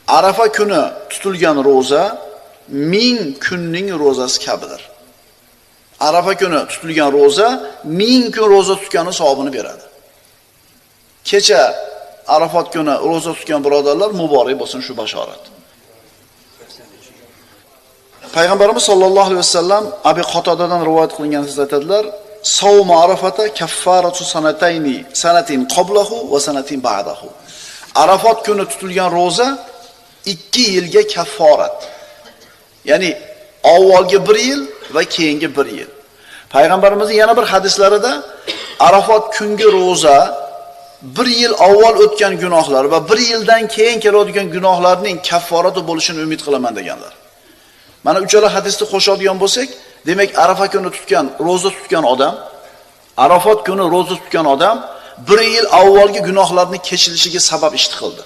Arafa kuni tutilgan roza 1000 kunning rozasi kabidir. Arafa kuni tutilgan roza 1000 kun roza tutgani savobini beradi. Kecha Arafat kuni roza tutgan birodarlar muborak bo'lsin shu bashorat. Payg'ambarimiz sollallohu alayhi vasallam Abi Qatodadan rivoyat qilingan so'z aytadilar: "Savmu Arafata kaffaratu sanatin qablahu va sanatin ba'dahu." Arafat kuni tutilgan roza 2 yilga kafforat. Ya'ni avvalgi 1 yil va keyingi 1 yil. Payg'ambarimizning yana bir hadislarida Arafat kungi roza 1 yil avval o'tgan gunohlar va 1 yildan keyin keladigan gunohlarning kafforati bo'lishini umid qilaman deganlar. Mana uchala hadisni qo'shadigan bo'lsak, demak Arafa kuni roza tutgan odam, Arafat kuni roza tutgan odam 1 yil avvalgi gunohlarning kechirilishiga sabab ish qildi.